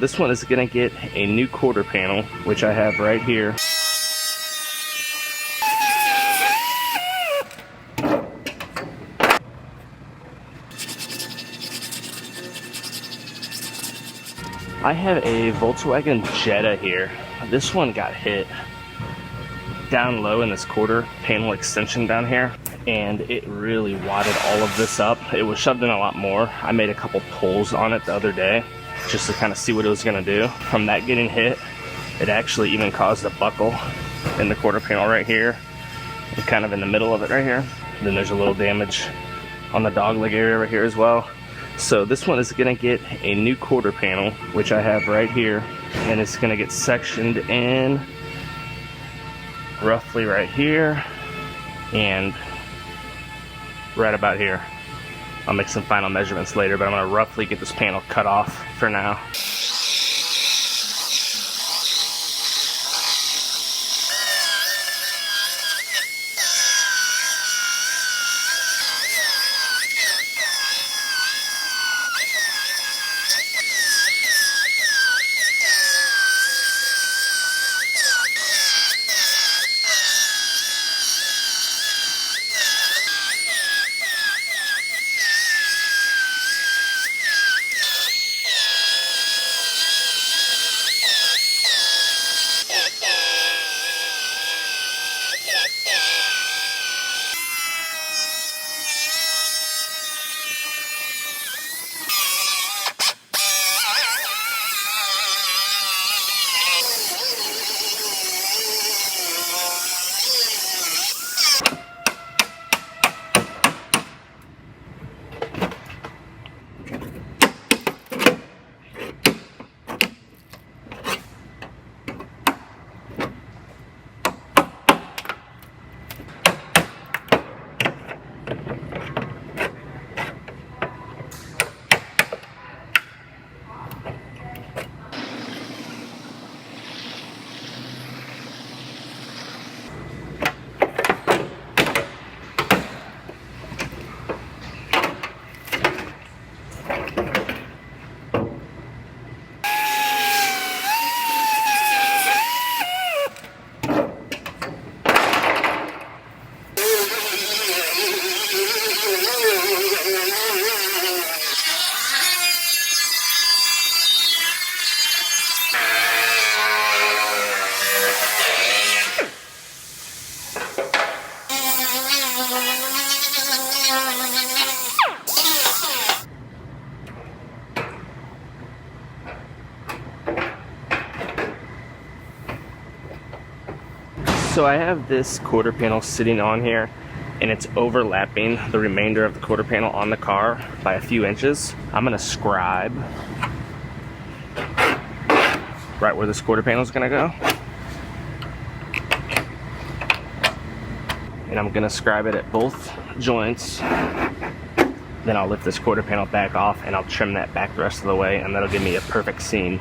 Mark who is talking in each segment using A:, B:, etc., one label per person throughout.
A: This one is going to get a new quarter panel, which I have right here. I have a Volkswagen Jetta here. This one got hit down low in this quarter panel extension down here, and it really wadded all of this up. It was shoved in a lot more. I made a couple pulls on it the other day just to kind of see what it was going to do. From that getting hit, it actually even caused a buckle in the quarter panel right here and kind of in the middle of it right here. Then there's a little damage on the dog leg area right here as well. So this one is going to get a new quarter panel, which I have right here, and it's going to get sectioned in roughly right here and right about here. I'll make some final measurements later, but I'm going to roughly get this panel cut off for now. So I have this quarter panel sitting on here, and it's overlapping the remainder of the quarter panel on the car by a few inches. I'm going to scribe right where this quarter panel is going to go, and I'm going to scribe it at both joints. Then I'll lift this quarter panel back off and I'll trim that back the rest of the way, and that'll give me a perfect seam.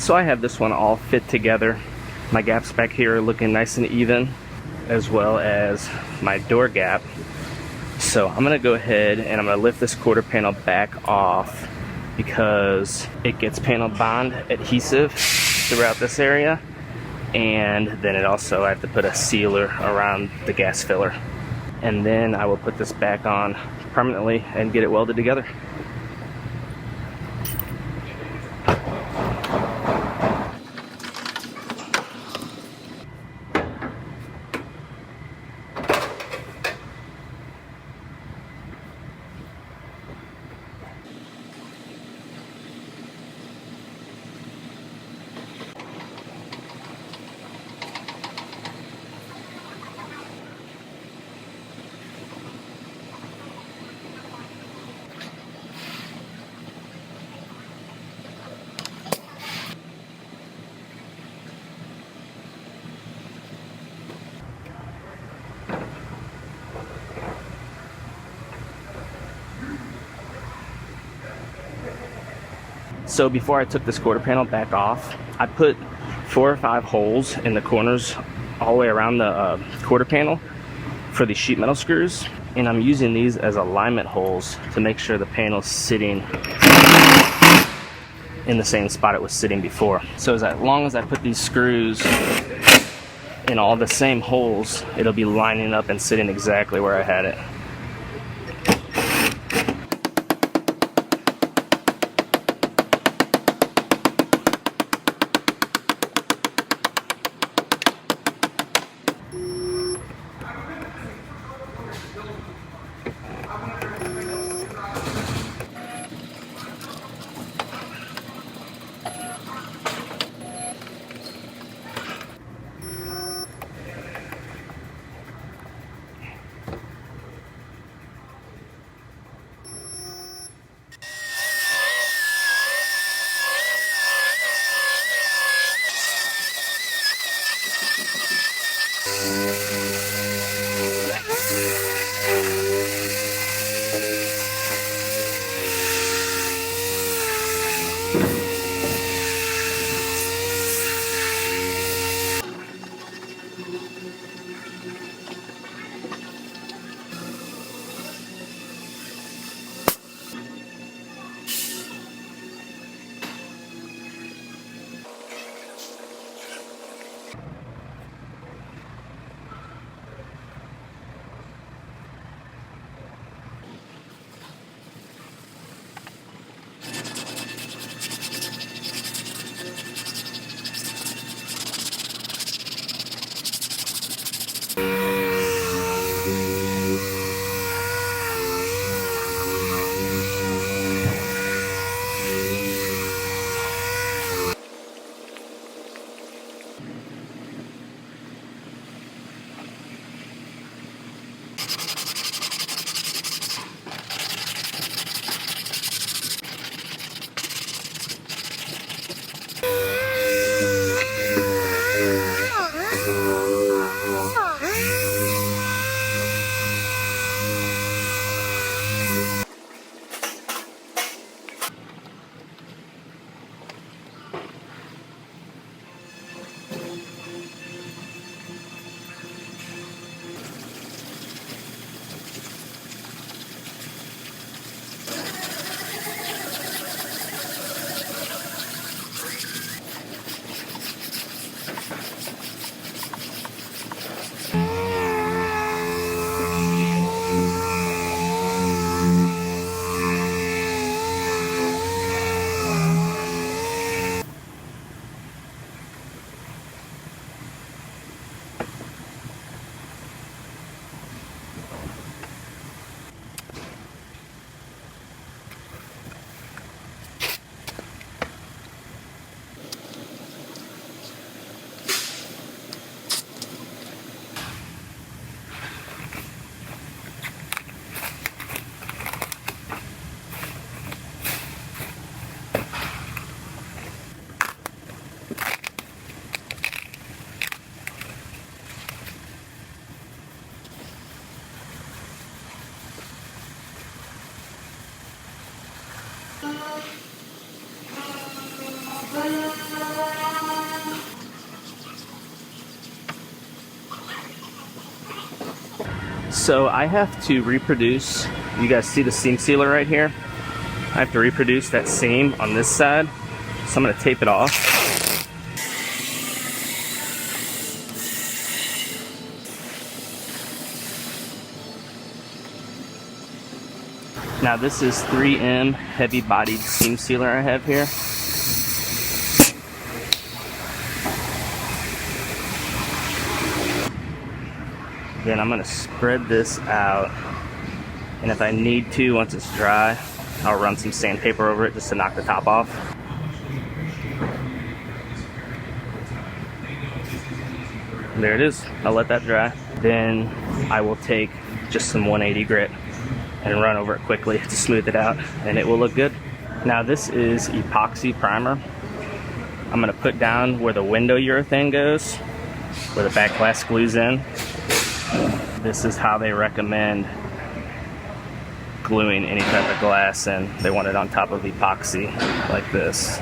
A: So I have this one all fit together. My gaps back here are looking nice and even, as well as my door gap. So I'm gonna go ahead and I'm gonna lift this quarter panel back off because it gets panel bond adhesive throughout this area, and then it also, I have to put a sealer around the gas filler, and then I will put this back on permanently and get it welded together. So before I took this quarter panel back off, I put 4 or 5 holes in the corners all the way around the quarter panel for the sheet metal screws, and I'm using these as alignment holes to make sure the panel's sitting in the same spot it was sitting before. So as long as I put these screws in all the same holes, it'll be lining up and sitting exactly where I had it. So I have to reproduce, you guys see the seam sealer right here? I have to reproduce that seam on this side. So I'm gonna tape it off. Now this is 3M heavy bodied seam sealer I have here. Then I'm gonna spread this out, and if I need to, once it's dry, I'll run some sandpaper over it just to knock the top off. There it is. I'll let that dry. Then I will take just some 180 grit and run over it quickly to smooth it out, and it will look good. Now this is epoxy primer. I'm gonna put down where the window urethane goes, where the back glass glues in. This is how they recommend gluing any type of glass, and they want it on top of epoxy like this.